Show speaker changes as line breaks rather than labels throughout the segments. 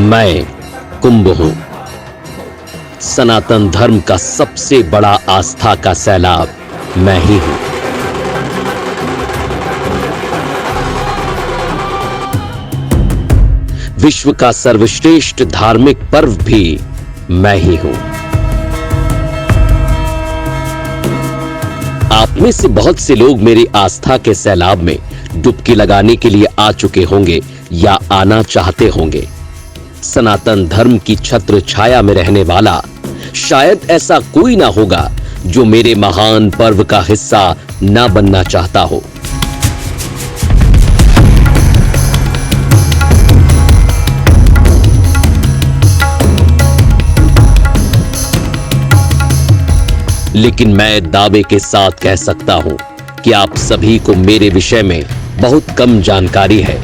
मैं कुंभ हूं, सनातन धर्म का सबसे बड़ा आस्था का सैलाब मैं ही हूं। विश्व का सर्वश्रेष्ठ धार्मिक पर्व भी मैं ही हूं। आप में से बहुत से लोग मेरी आस्था के सैलाब में डुबकी लगाने के लिए आ चुके होंगे या आना चाहते होंगे। सनातन धर्म की छत्र छाया में रहने वाला शायद ऐसा कोई ना होगा जो मेरे महान पर्व का हिस्सा ना बनना चाहता हो। लेकिन मैं दावे के साथ कह सकता हूं कि आप सभी को मेरे विषय में बहुत कम जानकारी है,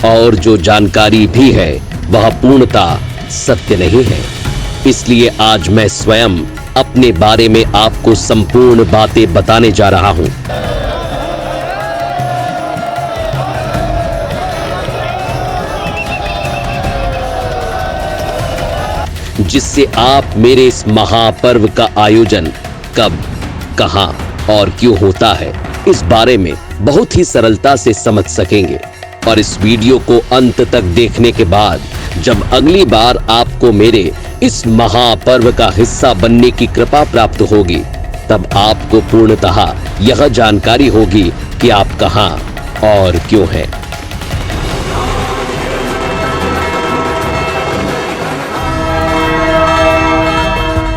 और जो जानकारी भी है वह पूर्णतः सत्य नहीं है। इसलिए आज मैं स्वयं अपने बारे में आपको संपूर्ण बातें बताने जा रहा हूं। जिससे आप मेरे इस महापर्व का आयोजन कब, कहां और क्यों होता है इस बारे में बहुत ही सरलता से समझ सकेंगे। और इस वीडियो को अंत तक देखने के बाद जब अगली बार आपको मेरे इस महापर्व का हिस्सा बनने की कृपा प्राप्त होगी, तब आपको पूर्णतः यह जानकारी होगी कि आप कहां और क्यों हैं।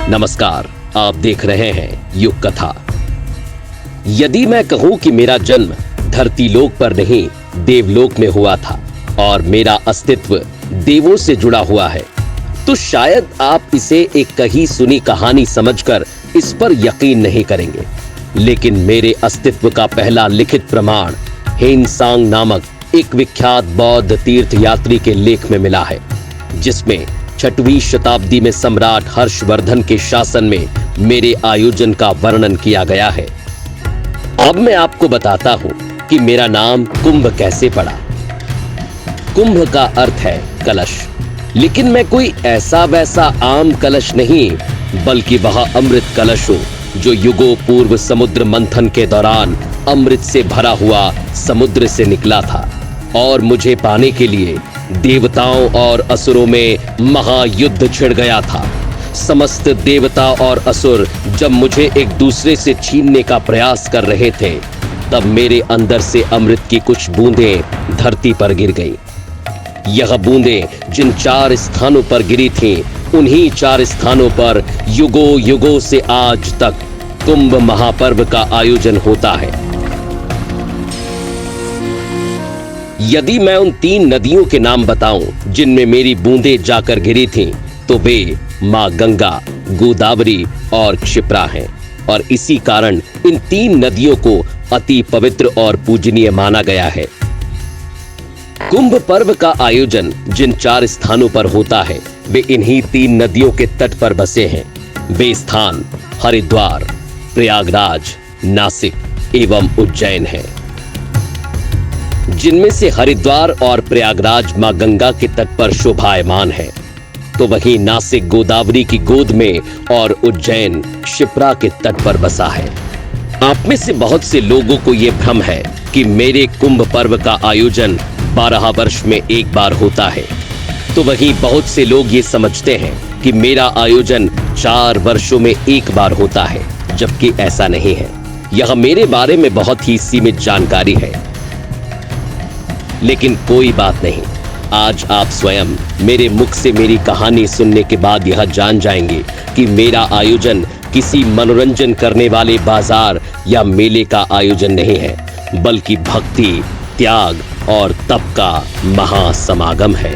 नमस्कार, आप देख रहे हैं युग कथा। यदि मैं कहूं कि मेरा जन्म धरती लोक पर नहीं देवलोक में हुआ था और मेरा अस्तित्व देवों से जुड़ा हुआ है, तो शायद आप इसे एक कही सुनी कहानी समझकर इस पर यकीन नहीं करेंगे। लेकिन मेरे अस्तित्व का पहला लिखित प्रमाण हेनसांग नामक एक विख्यात बौद्ध तीर्थ यात्री के लेख में मिला है, जिसमें 6वीं शताब्दी में सम्राट हर्षवर्धन के शासन में मेरे आयोजन का वर्णन किया गया है। अब मैं आपको बताता हूं कि मेरा नाम कुंभ कैसे पड़ा। कुंभ का अर्थ है कलश, लेकिन मैं कोई ऐसा वैसा आम कलश नहीं, बल्कि वह अमृत कलश हूं जो युगों पूर्व समुद्र मंथन के दौरान अमृत से भरा हुआ समुद्र से निकला था। और मुझे पाने के लिए देवताओं और असुरों में महायुद्ध छिड़ गया था। समस्त देवता और असुर जब मुझे एक दूसरे से छीनने का प्रयास कर रहे थे, तब मेरे अंदर से अमृत की कुछ बूंदें धरती पर गिर गईं। यह बूंदें जिन 4 स्थानों पर गिरी थीं, उन्हीं 4 स्थानों पर युगों युगों से आज तक कुंभ महापर्व का आयोजन होता है। यदि मैं उन 3 नदियों के नाम बताऊं जिनमें मेरी बूंदें जाकर गिरी थीं, तो वे मां गंगा, गोदावरी और क्षिप्रा हैं। और इसी कारण इन 3 नदियों को अति पवित्र और पूजनीय माना गया है। कुंभ पर्व का आयोजन जिन 4 स्थानों पर होता है, वे इन्हीं 3 नदियों के तट पर बसे हैं। वे स्थान हरिद्वार, प्रयागराज, नासिक एवं उज्जैन हैं। जिनमें से हरिद्वार और प्रयागराज मां गंगा के तट पर शोभायमान है, तो वहीं नासिक गोदावरी की गोद में और उज्जैन क्षिप्रा के तट पर बसा है। आप में से बहुत से लोगों को यह भ्रम है कि मेरे कुंभ पर्व का आयोजन 12 वर्ष में एक बार होता है, तो वहीं बहुत से लोग ये समझते हैं कि मेरा आयोजन 4 वर्षों में एक बार होता है, जबकि ऐसा नहीं है। यह मेरे बारे में बहुत ही सीमित जानकारी है। लेकिन कोई बात नहीं, आज आप स्वयं मेरे मुख से मेरी कहानी सुनने के बाद यह जान जाएंगे कि मेरा आयोजन किसी मनोरंजन करने वाले बाजार या मेले का आयोजन नहीं है, बल्कि भक्ति, त्याग और तप का महासमागम है।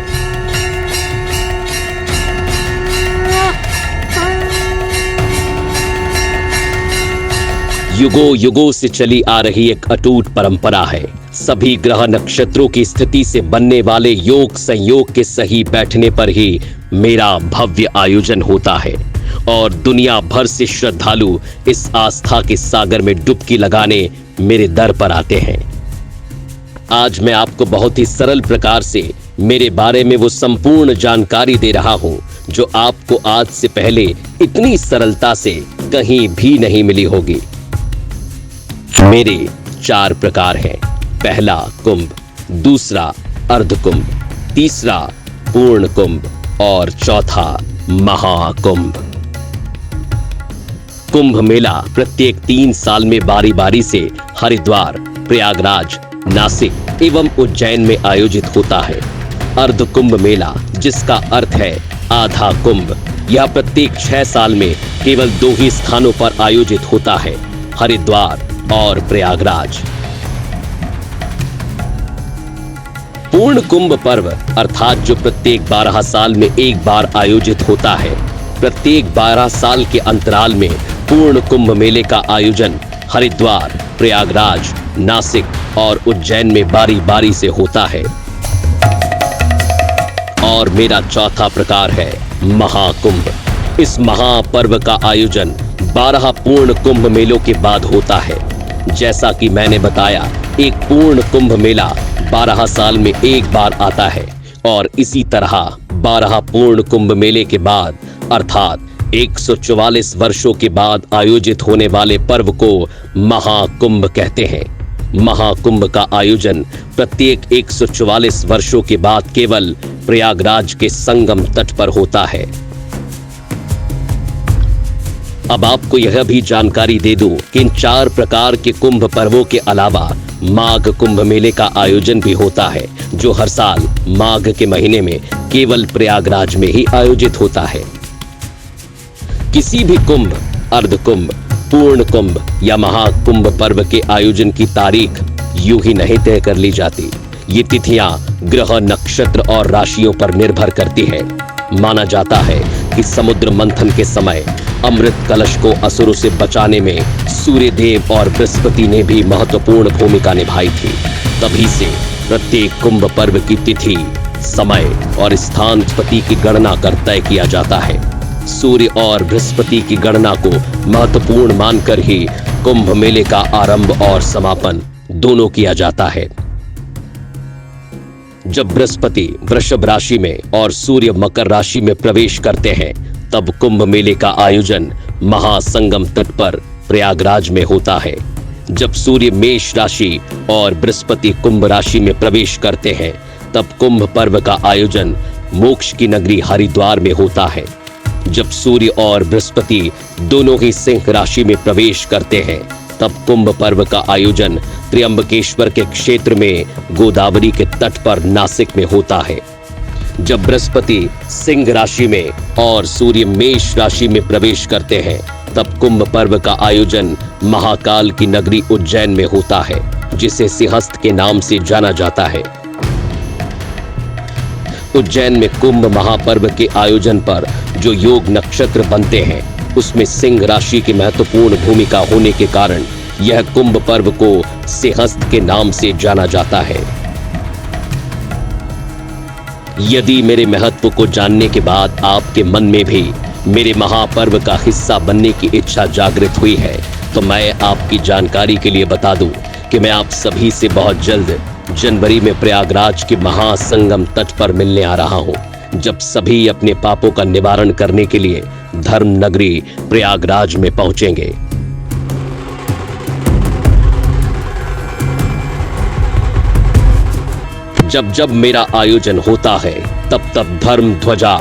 युगों युगों से चली आ रही एक अटूट परंपरा है। सभी ग्रह नक्षत्रों की स्थिति से बनने वाले योग संयोग के सही बैठने पर ही मेरा भव्य आयोजन होता है, और दुनिया भर से श्रद्धालु इस आस्था के सागर में डुबकी लगाने मेरे दर पर आते हैं। आज मैं आपको बहुत ही सरल प्रकार से मेरे बारे में वो संपूर्ण जानकारी दे रहा हूं जो आपको आज से पहले इतनी सरलता से कहीं भी नहीं मिली होगी। मेरे 4 प्रकार हैं। पहला कुंभ, दूसरा अर्ध कुंभ, तीसरा पूर्ण कुंभ और चौथा महाकुंभ। कुंभ मेला प्रत्येक 3 साल में बारी बारी से हरिद्वार, प्रयागराज, नासिक एवं उज्जैन में आयोजित होता है। अर्ध कुंभ मेला, जिसका अर्थ है आधा कुंभ, यह प्रत्येक 6 साल में केवल 2 ही स्थानों पर आयोजित होता है, हरिद्वार और प्रयागराज। पूर्ण कुंभ पर्व अर्थात जो प्रत्येक 12 साल में एक बार आयोजित होता है। प्रत्येक 12 साल के अंतराल में पूर्ण कुंभ मेले का आयोजन हरिद्वार, प्रयागराज, नासिक और उज्जैन में बारी बारी से होता है। और मेरा चौथा प्रकार है महाकुंभ। इस महापर्व का आयोजन 12 पूर्ण कुंभ मेलों के बाद होता है। जैसा कि मैंने बताया, एक पूर्ण कुंभ मेला 12 साल में एक बार आता है और इसी तरह 12 पूर्ण कुंभ मेले के बाद अर्थात 144 वर्षों के बाद आयोजित होने वाले पर्व को महाकुंभ कहते हैं। महाकुंभ का आयोजन प्रत्येक 144 वर्षों के बाद केवल प्रयागराज के संगम तट पर होता है। अब आपको यह भी जानकारी दे दूं कि इन 4 प्रकार के कुंभ पर्वों के अलावा माघ कुंभ मेले का आयोजन भी होता है, जो हर साल माघ के महीने में केवल प्रयागराज में ही आयोजित होता है। किसी भी कुंभ, अर्ध कुंभ, पूर्ण कुंभ या महाकुंभ पर्व के आयोजन की तारीख यूं ही नहीं तय कर ली जाती। ये तिथियां ग्रह, नक्षत्र और राशियों पर निर्भर करती है। माना जाता है कि समुद्र मंथन के समय अमृत कलश को असुरों से बचाने में सूर्य देव और बृहस्पति ने भी महत्वपूर्ण भूमिका निभाई थी। तभी से प्रत्येक कुंभ पर्व की तिथि, समय और स्थान पति की गणना कर तय किया जाता है। सूर्य और बृहस्पति की गणना को महत्वपूर्ण मानकर ही कुंभ मेले का आरंभ और समापन दोनों किया जाता है। जब बृहस्पति वृषभ राशि में और सूर्य मकर राशि में प्रवेश करते हैं, तब कुंभ मेले का आयोजन महासंगम तट पर प्रयागराज में होता है। जब सूर्य मेष राशि और बृहस्पति कुंभ राशि में प्रवेश करते हैं, तब कुंभ पर्व का आयोजन मोक्ष की नगरी हरिद्वार में होता है। जब सूर्य और बृहस्पति दोनों ही सिंह राशि में प्रवेश करते हैं, तब कुंभ पर्व का आयोजन त्र्यंबकेश्वर के क्षेत्र में गोदावरी के तट पर नासिक में होता है। जब बृहस्पति सिंह राशि में और सूर्य मेष राशि में प्रवेश करते हैं, तब कुंभ पर्व का आयोजन महाकाल की नगरी उज्जैन में होता है, जिसे सिंहस्थ के नाम से जाना जाता है। उज्जैन में कुंभ महापर्व के आयोजन पर जो योग नक्षत्र बनते हैं, उसमें सिंह राशि की महत्वपूर्ण भूमिका होने के कारण यह कुंभ पर्व को सिंहस्थ के नाम से जाना जाता है। यदि मेरे महत्व को जानने के बाद आपके मन में भी मेरे महापर्व का हिस्सा बनने की इच्छा जागृत हुई है, तो मैं आपकी जानकारी के लिए बता दूं कि मैं आप सभी से बहुत जल्द जनवरी में प्रयागराज के महासंगम तट पर मिलने आ रहा हूं, जब सभी अपने पापों का निवारण करने के लिए धर्म नगरी प्रयागराज में पहुंचेंगे। जब जब मेरा आयोजन होता है, तब तब धर्म ध्वजा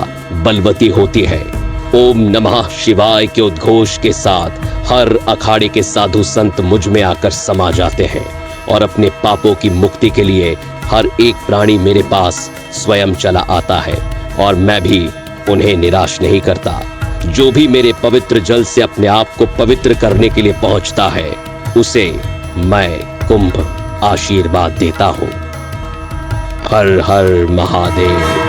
बलवती होती है। ओम नमः शिवाय के उद्घोष के साथ हर अखाड़े के साधु संत मुझ में आकर समा जाते हैं और अपने पापों की मुक्ति के लिए हर एक प्राणी मेरे पास स्वयं चला आता है और मैं भी उन्हें निराश नहीं करता। जो भी मेरे पवित्र जल से अपने आप को पवित्र करने के लिए पहुंचता है, उसे मैं कुंभ आशीर्वाद देता हूं। हर हर महादेव।